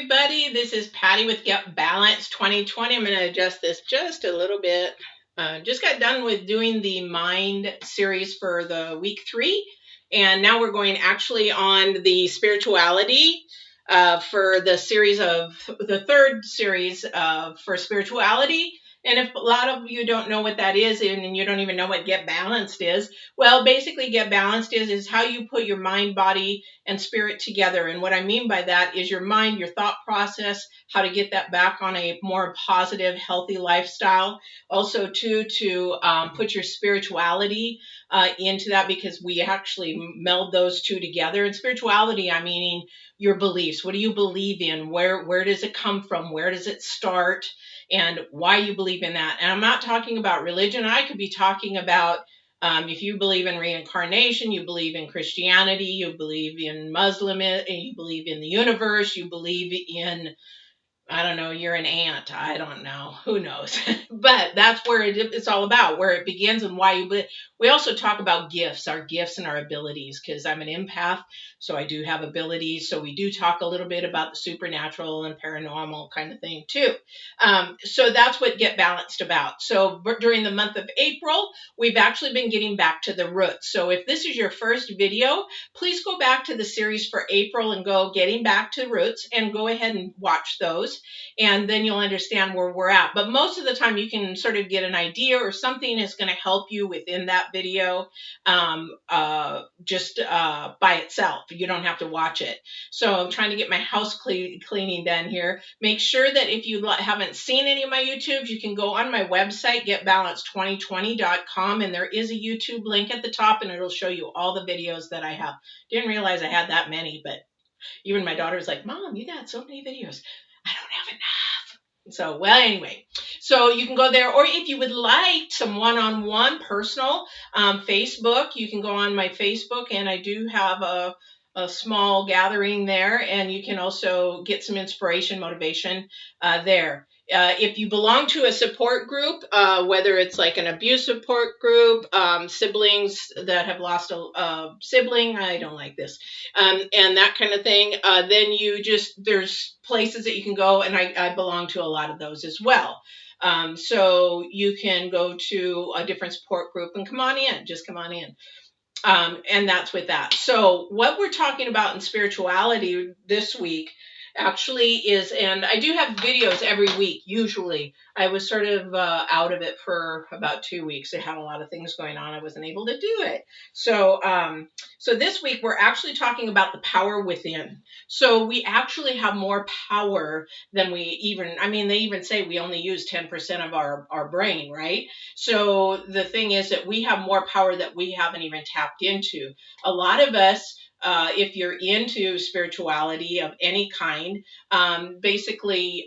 everybody. This is Patty with Get Balance 2020. I'm going to adjust this just a little bit. Just got done with doing the Mind series for the week 3. And now we're going actually on the spirituality for the series of the third series for spirituality. And if a lot of you don't know what that is and you don't even know what Get Balanced is, well, basically Get Balanced is how you put your mind, body, and spirit together. And what I mean by that is your mind, your thought process, how to get that back on a more positive, healthy lifestyle. Also, too, to put your spirituality into that, because we actually meld those two together. And spirituality, I mean your beliefs. What do you believe in? Where does it come from? Where does it start? And why you believe in that. And I'm not talking about religion. I could be talking about if you believe in reincarnation, you believe in Christianity, you believe in Muslim, you believe in the universe, you believe in, I don't know, you're an ant. I don't know. Who knows? But that's where it's all about, where it begins and why you believe. We also talk about gifts, our gifts and our abilities, because I'm an empath, so I do have abilities. So we do talk a little bit about the supernatural and paranormal kind of thing too. So that's what Get Balanced about. So during the month of April, we've actually been getting back to the roots. So if this is your first video, please go back to the series for April and go Getting Back to Roots and go ahead and watch those. And then you'll understand where we're at. But most of the time you can sort of get an idea, or something is going to help you within that video just by itself. You don't have to watch it. So I'm trying to get my house cleaning done here. Make sure that if you haven't seen any of my YouTubes, you can go on my website, getbalance2020.com, and there is a YouTube link at the top, and it'll show you all the videos that I have. Didn't realize I had that many, but even my daughter's like, Mom, you got so many videos. I don't have enough. So, well, anyway, so you can go there, or if you would like some one-on-one personal Facebook, you can go on my Facebook, and I do have a small gathering there, and you can also get some inspiration, motivation there. If you belong to a support group, whether it's like an abuse support group, siblings that have lost a sibling, I don't like this, and that kind of thing, then there's places that you can go, and I belong to a lot of those as well. So you can go to a different support group and come on in, just come on in. And that's with that. So what we're talking about in spirituality this week actually is, and I do have videos every week. Usually I was sort of out of it for about 2 weeks. I had a lot of things going on. I wasn't able to do it. So this week we're actually talking about the power within. So we actually have more power than they even say we only use 10% of our brain, right? So the thing is that we have more power that we haven't even tapped into. A lot of us, if you're into spirituality of any kind, basically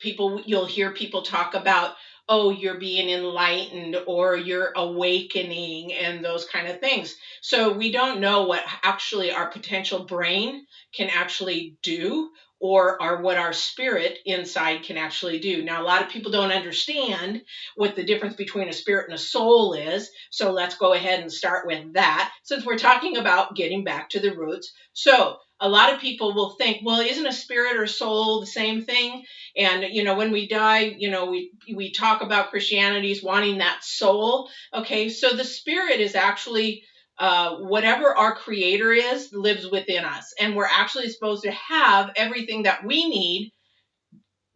you'll hear people talk about, oh, you're being enlightened or you're awakening and those kind of things. So we don't know what actually our potential brain can actually do, or what our spirit inside can actually do. Now, a lot of people don't understand what the difference between a spirit and a soul is. So let's go ahead and start with that, since we're talking about getting back to the roots. So a lot of people will think, well, isn't a spirit or soul the same thing? And, when we die, we talk about Christianity's wanting that soul. Okay, so the spirit is actually whatever our creator is lives within us. And we're actually supposed to have everything that we need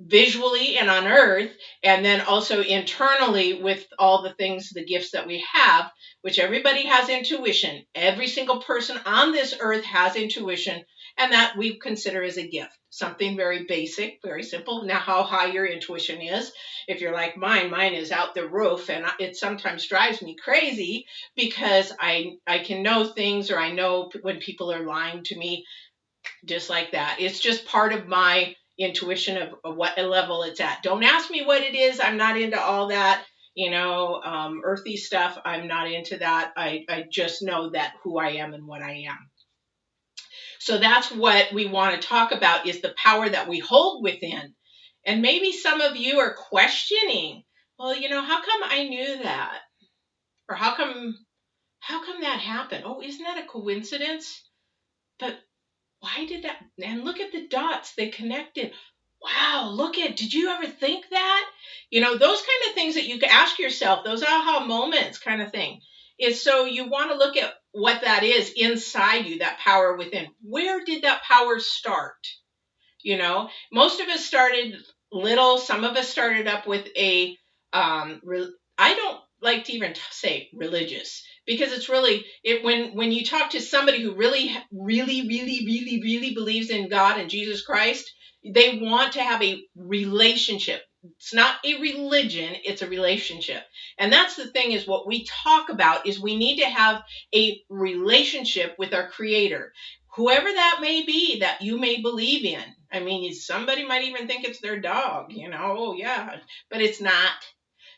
visually and on earth, and then also internally with all the things, the gifts that we have, which everybody has intuition. Every single person on this earth has intuition, and that we consider as a gift. Something very basic, very simple. Now, how high your intuition is, if you're like mine is out the roof, and it sometimes drives me crazy because I can know things, or I know when people are lying to me, just like that. It's just part of my intuition of what level it's at. Don't ask me what it is. I'm not into all that, earthy stuff. I'm not into that. I just know that who I am and what I am. So that's what we want to talk about, is the power that we hold within. And maybe some of you are questioning, well, how come I knew that? Or how come that happened? Oh, isn't that a coincidence? But Why did that? And look at the dots, they connected. Wow, did you ever think that? Those kind of things that you can ask yourself, those aha moments kind of thing. Is so you want to look at what that is inside you, that power within. Where did that power start? Most of us started little. Some of us started up with I don't like to even say religious, because it's really when you talk to somebody who really really really really really believes in God and Jesus Christ, they want to have a relationship. It's not a religion, it's a relationship. And that's the thing, is what we talk about is we need to have a relationship with our creator, whoever that may be that you may believe in. I mean, somebody might even think it's their dog, oh yeah, but it's not.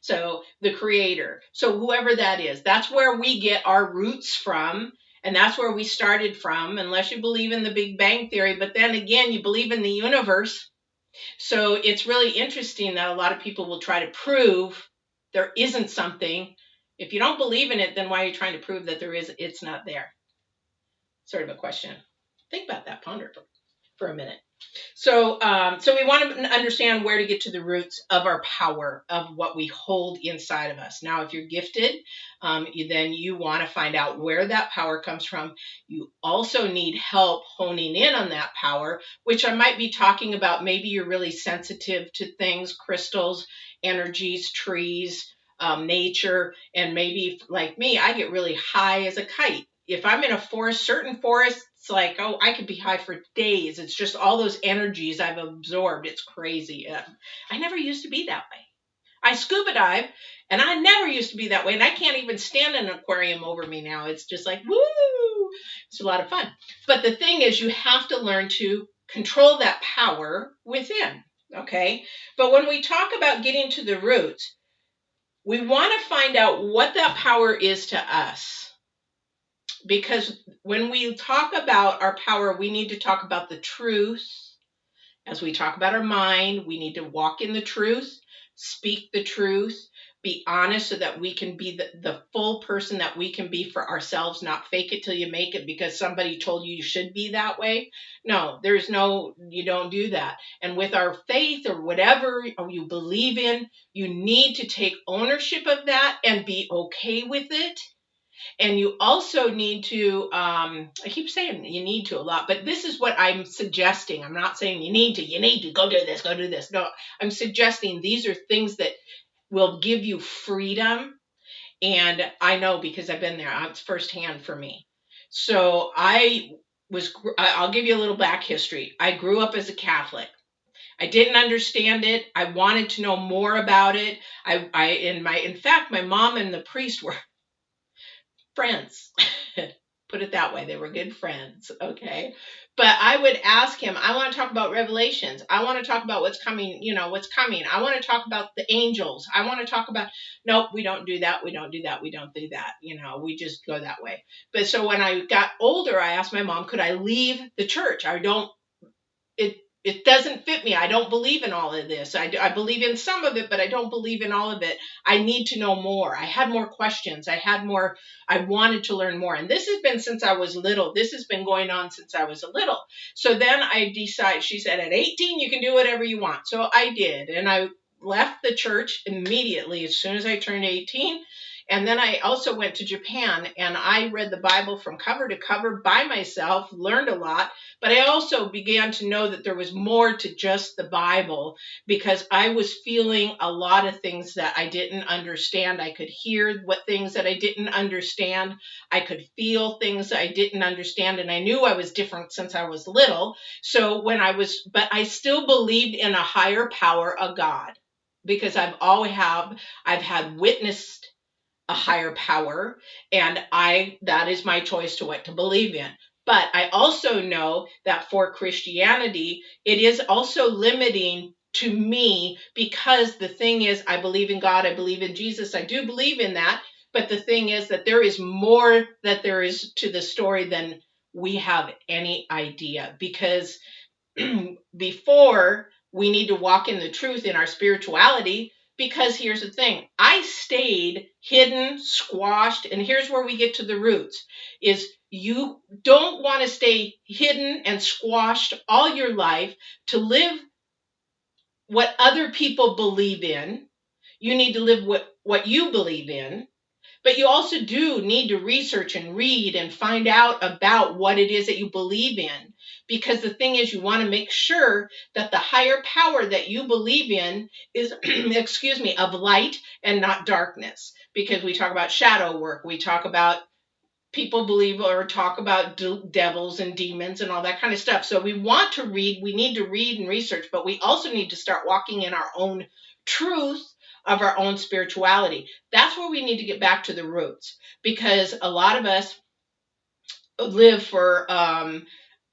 So the creator. So whoever that is, that's where we get our roots from. And that's where we started from, unless you believe in the Big Bang Theory. But then again, you believe in the universe. So it's really interesting that a lot of people will try to prove there isn't something. If you don't believe in it, then why are you trying to prove that it's not there? Sort of a question. Think about that, ponder for a minute. So we want to understand where to get to the roots of our power, of what we hold inside of us. Now, if you're gifted, then you want to find out where that power comes from. You also need help honing in on that power, which I might be talking about. Maybe you're really sensitive to things, crystals, energies, trees, nature, and maybe like me, I get really high as a kite. If I'm in a forest, certain forests, it's like, oh, I could be high for days. It's just all those energies I've absorbed. It's crazy. I never used to be that way. I scuba dive, and I never used to be that way. And I can't even stand an aquarium over me now. It's just like, woo! It's a lot of fun. But the thing is, you have to learn to control that power within. Okay? But when we talk about getting to the roots, we want to find out what that power is to us. Because when we talk about our power, we need to talk about the truth. As we talk about our mind, we need to walk in the truth, speak the truth, be honest, so that we can be the full person that we can be for ourselves, not fake it till you make it because somebody told you should be that way. No, you don't do that. And with our faith or whatever you believe in, you need to take ownership of that and be okay with it. And you also need to, I keep saying you need to a lot, but this is what I'm suggesting. I'm not saying you need to go do this. No, I'm suggesting these are things that will give you freedom. And I know because I've been there, it's firsthand for me. So I'll give you a little back history. I grew up as a Catholic. I didn't understand it. I wanted to know more about it. In fact, my mom and the priest were friends. Put it that way. They were good friends. Okay. But I would ask him, I want to talk about Revelations. I want to talk about what's coming, what's coming. I want to talk about the angels. I want to talk about, nope, we don't do that. We don't do that. We don't do that. We just go that way. But so when I got older, I asked my mom, could I leave the church? It doesn't fit me. I don't believe in all of this. I believe in some of it, but I don't believe in all of it. I need to know more. I had more questions. I wanted to learn more. And this has been since I was little. This has been going on since I was little. So then I decided, she said, at 18, you can do whatever you want. So I did. And I left the church immediately as soon as I turned 18. And then I also went to Japan and I read the Bible from cover to cover by myself, learned a lot, but I also began to know that there was more to just the Bible because I was feeling a lot of things that I didn't understand. I could hear things that I didn't understand. I could feel things that I didn't understand. And I knew I was different since I was little. But I still believed in a higher power, a God, because I've had witnessed a higher power, and that is my choice to what to believe in. But I also know that for Christianity, it is also limiting to me because the thing is, I believe in God, I believe in Jesus, I do believe in that. But the thing is that there is more that there is to the story than we have any idea. Because before we need to walk in the truth in our spirituality, Because here's the thing, I stayed hidden, squashed, and here's where we get to the roots, is you don't want to stay hidden and squashed all your life to live what other people believe in. You need to live what you believe in. But you also do need to research and read and find out about what it is that you believe in. Because the thing is, you want to make sure that the higher power that you believe in is, excuse me, of light and not darkness. Because we talk about shadow work, we talk about people believe or talk about devils and demons and all that kind of stuff. So we want to read, we need to read and research, but we also need to start walking in our own truth of our own spirituality. That's where we need to get back to the roots, because a lot of us live for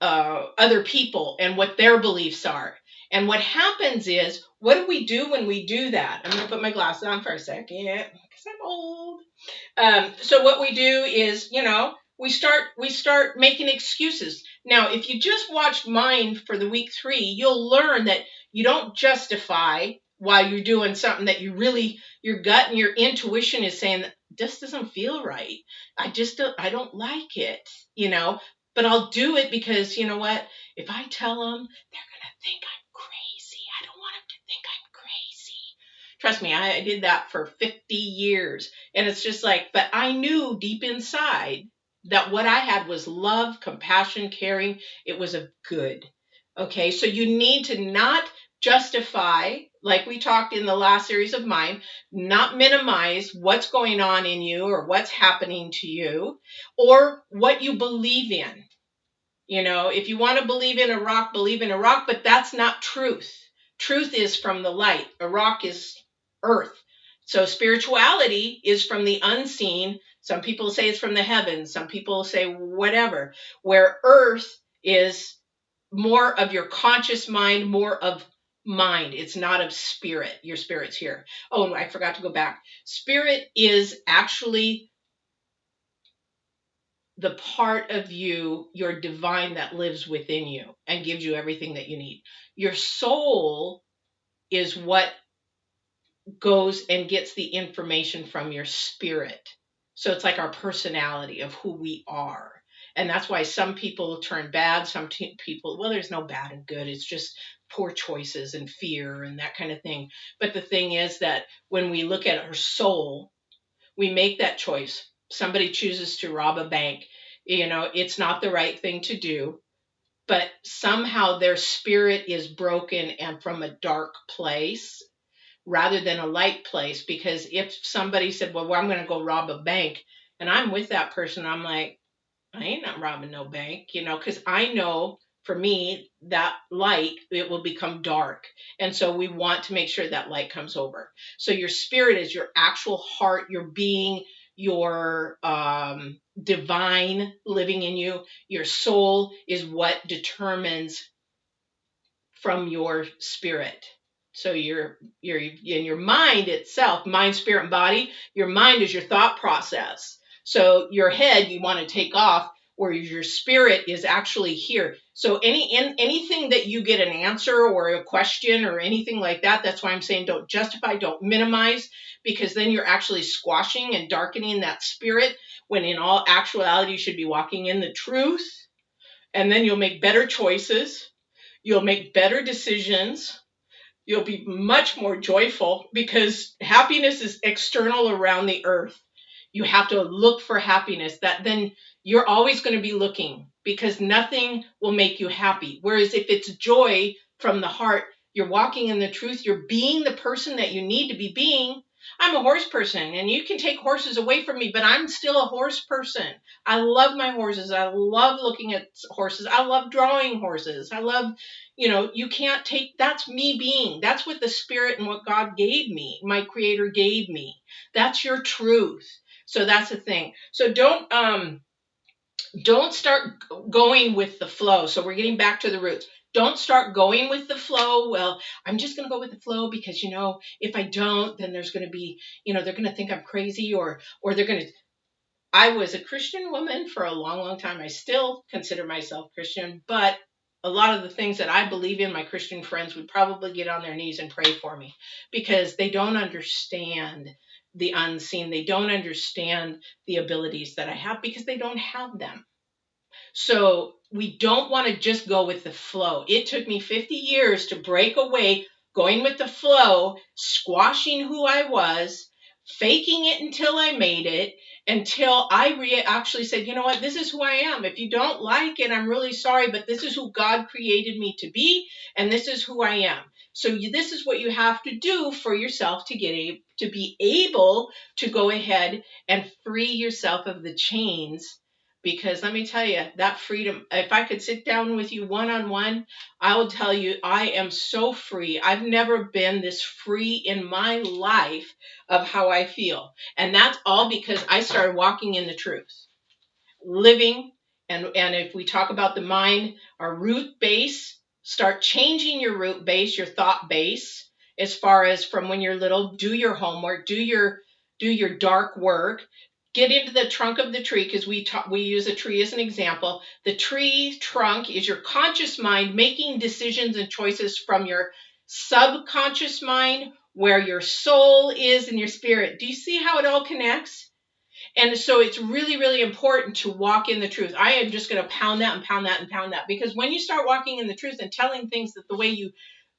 other people and what their beliefs are. And what happens is, what do we do when we do that? I'm going to put my glasses on for a second because I'm old. So what we do is, we start making excuses. Now, if you just watched mine for the week 3, you'll learn that you don't justify why you're doing something that you really, your gut and your intuition is saying, this doesn't feel right. I don't like it. But I'll do it because, you know what? If I tell them, they're going to think I'm crazy. I don't want them to think I'm crazy. Trust me, I did that for 50 years. And it's just like, but I knew deep inside that what I had was love, compassion, caring. It was a good. Okay, so you need to not justify, like we talked in the last series of mine, not minimize what's going on in you or what's happening to you or what you believe in. If you want to believe in a rock, believe in a rock, but that's not truth. Truth is from the light. A rock is earth. So spirituality is from the unseen. Some people say it's from the heavens. Some people say whatever. Where earth is more of your conscious mind, more of mind. It's not of spirit. Your spirit's here. Oh, I forgot to go back. Spirit is actually the part of you, your divine, that lives within you and gives you everything that you need. Your soul is what goes and gets the information from your spirit. So it's like our personality of who we are. And that's why some people turn bad. Some people, well, there's no bad and good. It's just poor choices and fear and that kind of thing. But the thing is that when we look at our soul, we make that choice. Somebody chooses to rob a bank. It's not the right thing to do, but somehow their spirit is broken and from a dark place rather than a light place. Because if somebody said, well, I'm going to go rob a bank, and I'm with that person, I'm like, I ain't not robbing no bank, because I know for me, that light, it will become dark. And so we want to make sure that light comes over. So your spirit is your actual heart, your being, your divine living in you. Your soul is what determines from your spirit. So your in your mind itself, mind, spirit, and body, your mind is your thought process. So your head you want to take off, where your spirit is actually here. So anything that you get an answer or a question or anything like that, that's why I'm saying don't justify, don't minimize, because then you're actually squashing and darkening that spirit, when in all actuality you should be walking in the truth. And then you'll make better choices. You'll make better decisions. You'll be much more joyful, because happiness is external around the earth. You have to look for happiness. That then you're always going to be looking, because nothing will make you happy. Whereas if it's joy from the heart, you're walking in the truth, you're being the person that you need to be being. I'm a horse person, and you can take horses away from me, but I'm still a horse person. I love my horses. I love looking at horses. I love drawing horses. I love, you can't take, that's me being. That's what the spirit and what God gave me, my creator gave me. That's your truth. So that's the thing. So don't start going with the flow. So we're getting back to the roots. Don't start going with the flow. Well, I'm just going to go with the flow because, if I don't, then there's going to be, they're going to think I'm crazy, or they're going to. I was a Christian woman for a long, long time. I still consider myself Christian, but a lot of the things that I believe in, my Christian friends would probably get on their knees and pray for me, because they don't understand the unseen. They don't understand the abilities that I have because they don't have them. So we don't want to just go with the flow. It took me 50 years to break away, going with the flow, squashing who I was, faking it until I made it, until I actually said, you know what, this is who I am. If you don't like it, I'm really sorry, but this is who God created me to be, and this is who I am. So this is what you have to do for yourself to to be able to go ahead and free yourself of the chains, because let me tell you, that freedom, if I could sit down with you one on one, I will tell you, I am so free. I've never been this free in my life of how I feel. And that's all because I started walking in the truth, living. And if we talk about the mind, our root base, start changing your root base, your thought base, as far as from when you're little. Do your homework, do your dark work. Get into the trunk of the tree, because we use a tree as an example. The tree trunk is your conscious mind making decisions and choices from your subconscious mind, where your soul is and your spirit. Do you see how it all connects? And so it's really, really important to walk in the truth. I am just going to pound that and pound that and pound that, because when you start walking in the truth and telling things that the way you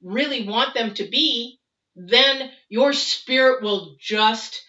really want them to be, then your spirit will just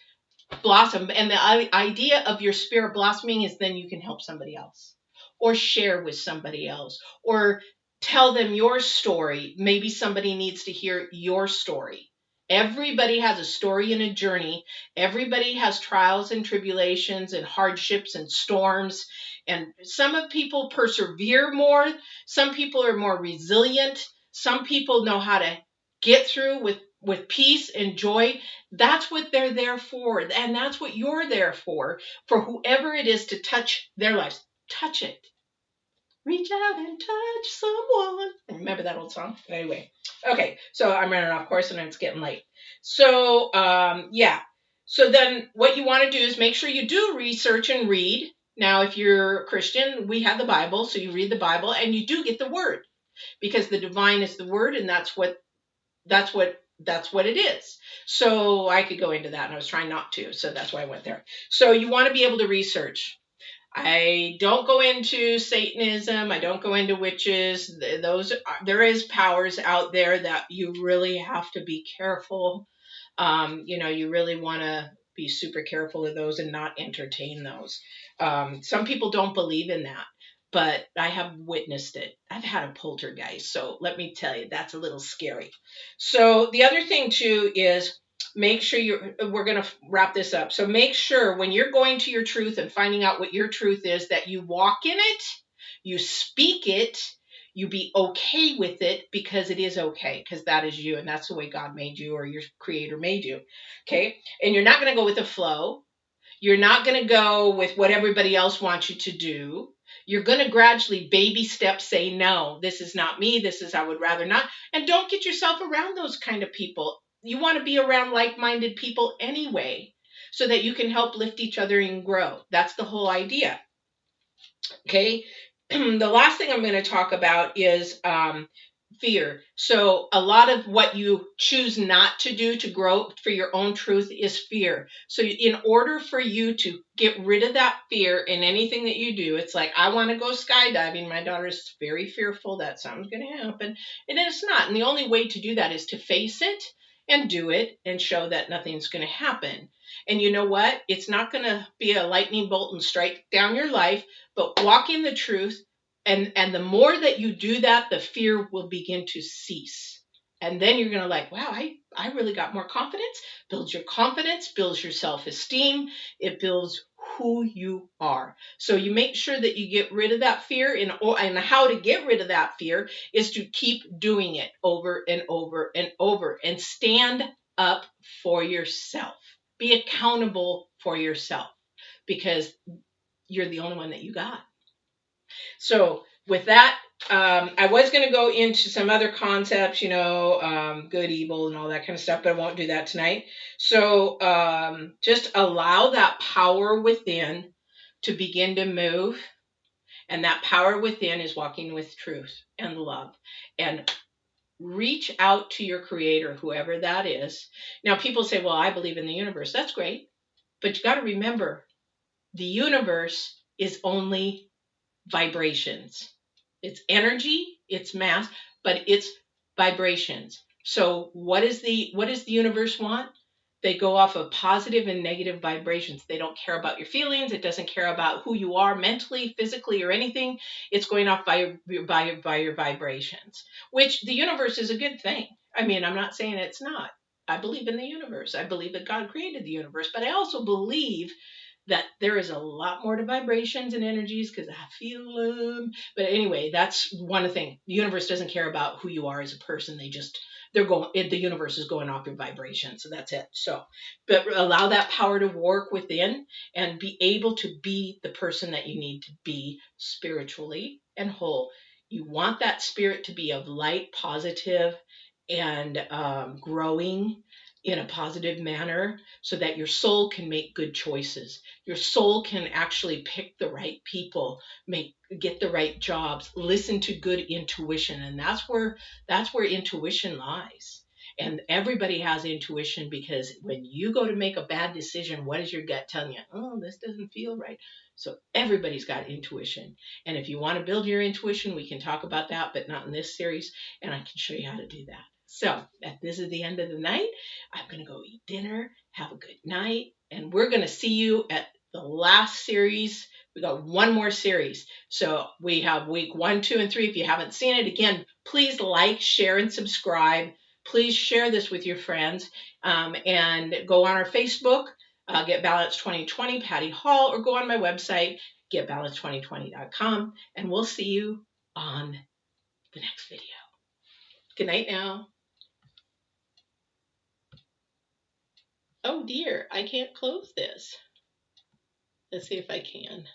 blossom. And the idea of your spirit blossoming is then you can help somebody else, or share with somebody else, or tell them your story. Maybe somebody needs to hear your story. Everybody has a story and a journey. Everybody has trials and tribulations and hardships and storms. And some of people persevere more. Some people are more resilient. Some people know how to get through with peace and joy. That's what they're there for. And that's what you're there for whoever it is to touch their lives. Touch it. Reach out and touch someone. Remember that old song? Anyway. Okay, so I'm running off course and it's getting late. So, yeah. So then what you want to do is make sure you do research and read. Now, if you're a Christian, we have the Bible, so you read the Bible and you do get the word, because the divine is the word, and that's what it is. So I could go into that, and I was trying not to, so that's why I went there. So you want to be able to research. I don't go into Satanism. I don't go into witches. There is powers out there that you really have to be careful. You really want to be super careful of those and not entertain those. Some people don't believe in that, but I have witnessed it. I've had a poltergeist, so let me tell you, that's a little scary. So the other thing too is, make sure we're going to wrap this up. So make sure when you're going to your truth and finding out what your truth is, that you walk in it, you speak it, you be okay with it, because it is okay, because that is you, and that's the way God made you, or your creator made you. Okay. And you're not going to go with the flow. You're not going to go with what everybody else wants you to do. You're going to gradually, baby steps, say, no, this is not me. This is, I would rather not. And don't get yourself around those kind of people. You want to be around like-minded people anyway, so that you can help lift each other and grow. That's the whole idea. Okay. The last thing I'm going to talk about is fear. So a lot of what you choose not to do to grow for your own truth is fear. So in order for you to get rid of that fear in anything that you do, it's like, I want to go skydiving. My daughter's very fearful that something's going to happen, and it's not. And the only way to do that is to face it and do it and show that nothing's going to happen. And you know what? It's not going to be a lightning bolt and strike down your life, but walk in the truth. And the more that you do that, the fear will begin to cease. And then you're going to like, wow, I really got more confidence. Builds your confidence, builds your self-esteem. It builds who you are. So you make sure that you get rid of that fear. And how to get rid of that fear is to keep doing it over and over and over, and stand up for yourself. Be accountable for yourself, because you're the only one that you got. So with that, I was going to go into some other concepts, good, evil, and all that kind of stuff, but I won't do that tonight. So just allow that power within to begin to move, And that power within is walking with truth and love. And reach out to your creator, whoever that is. Now, people say, well, I believe in the universe. That's great. But you got to remember, the universe is only vibrations. It's energy, it's mass, but it's vibrations. So what does the universe want? They go off of positive and negative vibrations. They don't care about your feelings. It doesn't care about who you are mentally, physically, or anything. It's going off by your vibrations, which the universe is a good thing. I mean, I'm not saying it's not. I believe in the universe. I believe that God created the universe, but I also believe that there is a lot more to vibrations and energies because I feel them. But anyway, that's one thing. The universe doesn't care about who you are as a person. The universe is going off your vibration. So that's it. So, but allow that power to work within and be able to be the person that you need to be spiritually and whole. You want that spirit to be of light, positive, and growing in a positive manner so that your soul can make good choices. Your soul can actually pick the right people, get the right jobs, listen to good intuition, and that's where intuition lies. And everybody has intuition because when you go to make a bad decision, what is your gut telling you? Oh, this doesn't feel right. So everybody's got intuition. And if you want to build your intuition, we can talk about that, but not in this series. And I can show you how to do that. So this is the end of the night. I'm going to go eat dinner. Have a good night. And we're going to see you at the last series. We got one more series. So we have week 1, 2, and 3. If you haven't seen it, again, please like, share, and subscribe. Please share this with your friends and go on our Facebook, Get Balanced 2020, Patty Hall, or go on my website, getbalanced2020.com, and we'll see you on the next video. Good night now. Oh dear, I can't close this. Let's see if I can.